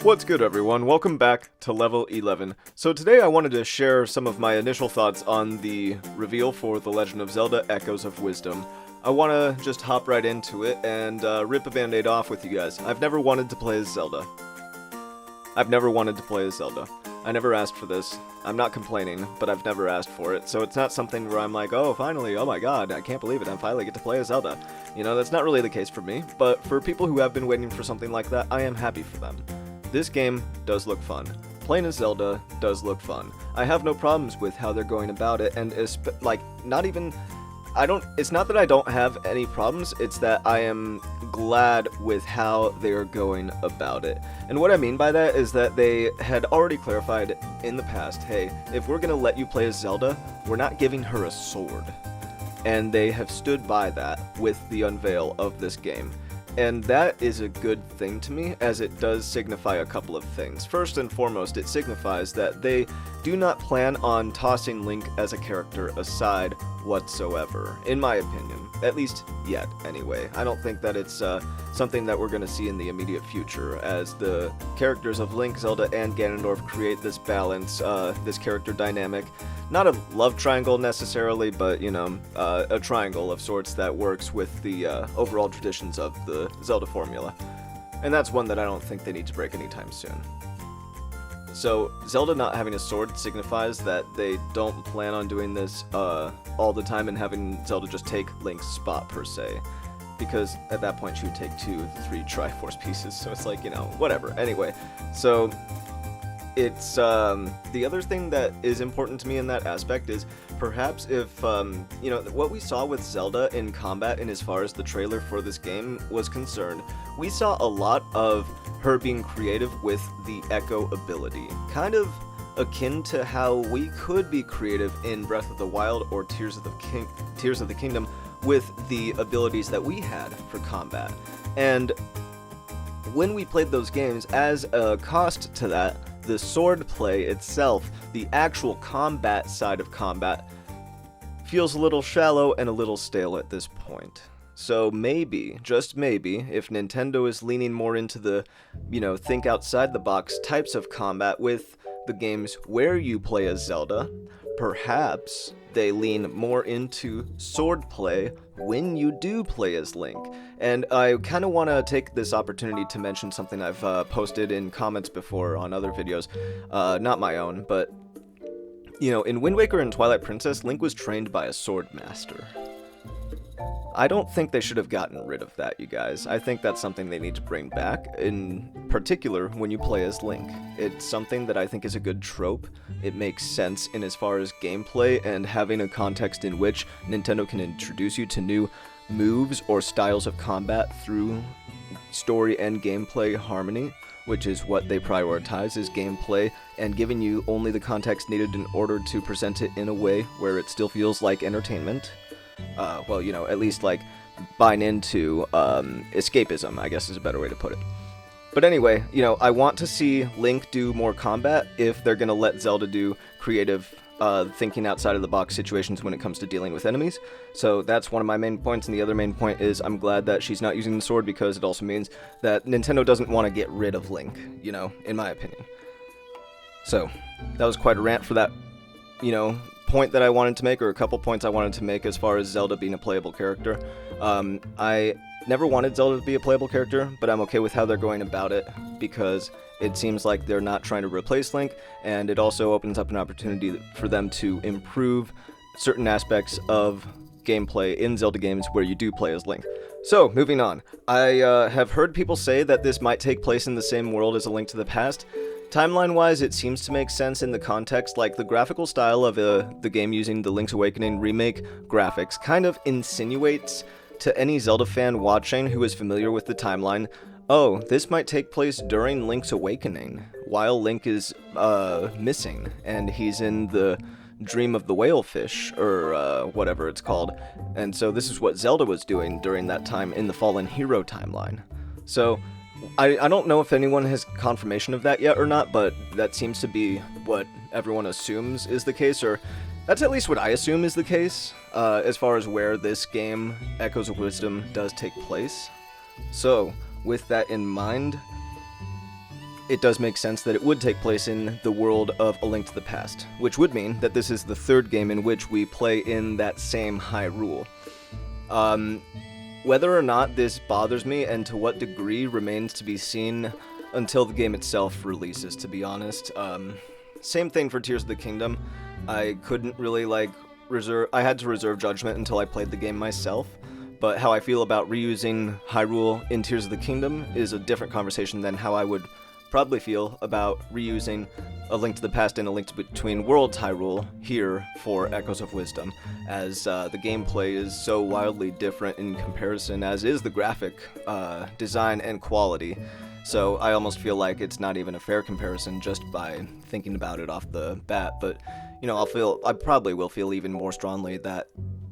What's good, everyone? Welcome back to Level 11. So today I wanted to share some of my initial thoughts on the reveal for The Legend of Zelda Echoes of Wisdom. I want to just hop right into it and rip a band-aid off with you guys. I've never wanted to play as Zelda. I never asked for this. I'm not complaining, but I've never asked for it, so it's not something where I'm like, oh, finally, oh my god, I can't believe it, I finally get to play as Zelda. You know, that's not really the case for me, but for people who have been waiting for something like that, I am happy for them. This game does look fun. Playing as Zelda does look fun. I have no problems with how they're going about it, and it's not that I don't have any problems, it's that I am glad with how they're going about it. And what I mean by that is that they had already clarified in the past, hey, if we're gonna let you play as Zelda, we're not giving her a sword. And they have stood by that with the unveil of this game. And that is a good thing to me, as it does signify a couple of things. First and foremost, it signifies that they do not plan on tossing Link as a character aside whatsoever, in my opinion. At least yet, anyway. I don't think that it's something that we're going to see in the immediate future, as the characters of Link, Zelda, and Ganondorf create this balance, this character dynamic. Not a love triangle necessarily, but, you know, a triangle of sorts that works with the overall traditions of the Zelda formula. And that's one that I don't think they need to break anytime soon. So, Zelda not having a sword signifies that they don't plan on doing this all the time and having Zelda just take Link's spot, per se. Because at that point she would take 2 of the 3 Triforce pieces, so it's like, you know, whatever. Anyway, so it's, the other thing that is important to me in that aspect is perhaps if, you know, what we saw with Zelda in combat and as far as the trailer for this game was concerned, we saw a lot of her being creative with the Echo ability. Kind of akin to how we could be creative in Breath of the Wild or Tears of the Kingdom with the abilities that we had for combat. And when we played those games, as a cost to that, the sword play itself, the actual combat side of combat, feels a little shallow and a little stale at this point. So maybe, just maybe, if Nintendo is leaning more into the, you know, think outside the box types of combat with the games where you play as Zelda, perhaps they lean more into sword play when you do play as Link. And I kind of want to take this opportunity to mention something I've posted in comments before on other videos, not my own, but, you know, in Wind Waker and Twilight Princess, Link was trained by a sword master. I don't think they should have gotten rid of that, you guys. I think that's something they need to bring back, in particular when you play as Link. It's something that I think is a good trope. It makes sense in as far as gameplay and having a context in which Nintendo can introduce you to new moves or styles of combat through story and gameplay harmony, which is what they prioritize, is gameplay, and giving you only the context needed in order to present it in a way where it still feels like entertainment. Well, you know, at least, like, buying into, escapism, I guess is a better way to put it. But anyway, you know, I want to see Link do more combat if they're gonna let Zelda do creative, thinking outside of the box situations when it comes to dealing with enemies. So that's one of my main points, and the other main point is I'm glad that she's not using the sword, because it also means that Nintendo doesn't want to get rid of Link, you know, in my opinion. So, that was quite a rant for that, you know, point that I wanted to make, or a couple points I wanted to make as far as Zelda being a playable character. I never wanted Zelda to be a playable character, but I'm okay with how they're going about it, because it seems like they're not trying to replace Link, and it also opens up an opportunity for them to improve certain aspects of gameplay in Zelda games where you do play as Link. So, moving on. I have heard people say that this might take place in the same world as A Link to the Past. Timeline-wise, it seems to make sense in the context, like the graphical style of the game using the Link's Awakening remake graphics kind of insinuates to any Zelda fan watching who is familiar with the timeline, oh, this might take place during Link's Awakening, while Link is missing, and he's in the Dream of the Whalefish, or whatever it's called, and so this is what Zelda was doing during that time in the Fallen Hero timeline. So, I don't know if anyone has confirmation of that yet or not, but that seems to be what everyone assumes is the case, or that's at least what I assume is the case, as far as where this game, Echoes of Wisdom, does take place. So, with that in mind, it does make sense that it would take place in the world of A Link to the Past, which would mean that this is the third game in which we play in that same Hyrule. Whether or not this bothers me and to what degree remains to be seen until the game itself releases, to be honest. Same thing for Tears of the Kingdom. I couldn't really, I had to reserve judgment until I played the game myself, but how I feel about reusing Hyrule in Tears of the Kingdom is a different conversation than how I would probably feel about reusing A Link to the Past and A Link Between Worlds Hyrule here for Echoes of Wisdom, as the gameplay is so wildly different in comparison, as is the graphic design and quality. So I almost feel like it's not even a fair comparison just by thinking about it off the bat, but you know, I probably will feel even more strongly that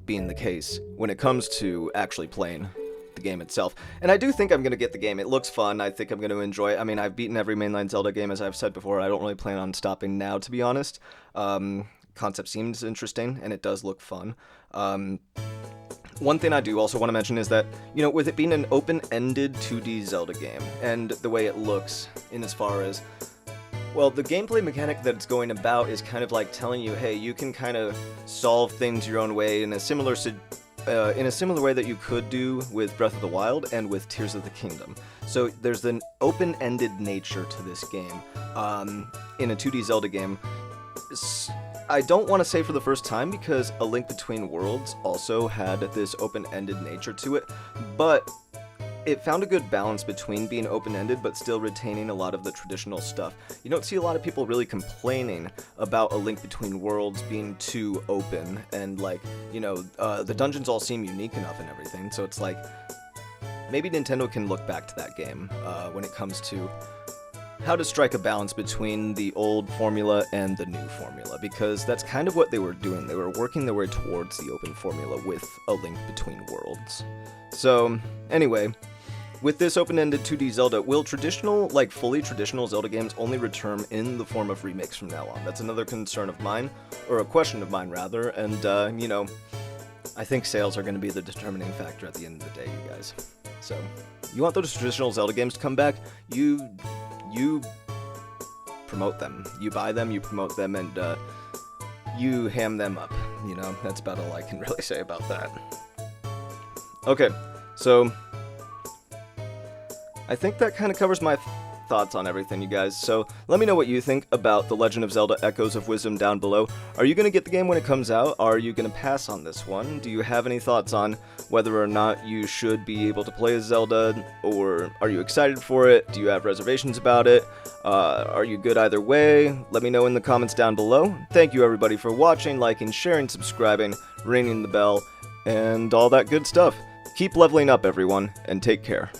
being the case when it comes to actually playing the game itself. And I do think I'm going to get the game. It looks fun. I think I'm going to enjoy it. I mean, I've beaten every mainline Zelda game, as I've said before. I don't really plan on stopping now, to be honest. Concept seems interesting, and it does look fun. One thing I do also want to mention is that, you know, with it being an open-ended 2D Zelda game, and the way it looks in as far as, well, the gameplay mechanic that it's going about is kind of like telling you, hey, you can kind of solve things your own way in a similar way that you could do with Breath of the Wild and with Tears of the Kingdom. So there's an open-ended nature to this game. In a 2D Zelda game, I don't want to say for the first time, because A Link Between Worlds also had this open-ended nature to it, but it found a good balance between being open-ended but still retaining a lot of the traditional stuff. You don't see a lot of people really complaining about A Link Between Worlds being too open, and like, you know, the dungeons all seem unique enough and everything, so it's like, maybe Nintendo can look back to that game when it comes to how to strike a balance between the old formula and the new formula, because that's kind of what they were doing. They were working their way towards the open formula with A Link Between Worlds. So, anyway, with this open-ended 2D Zelda, will traditional, like fully traditional Zelda games only return in the form of remakes from now on? That's another concern of mine, or a question of mine rather, and you know, I think sales are going to be the determining factor at the end of the day, you guys. So, you want those traditional Zelda games to come back? You promote them. You buy them, you promote them, and you ham them up. You know, that's about all I can really say about that. Okay, so I think that kind of covers my thoughts on everything, you guys. So let me know what you think about The Legend of Zelda Echoes of Wisdom down below. Are you going to get the game when it comes out? Are you going to pass on this one? Do you have any thoughts on whether or not you should be able to play as Zelda, or are you excited for it? Do you have reservations about it? Are you good either way? Let me know in the comments down below. Thank you everybody for watching, liking, sharing, subscribing, ringing the bell, and all that good stuff. Keep leveling up, everyone, and take care.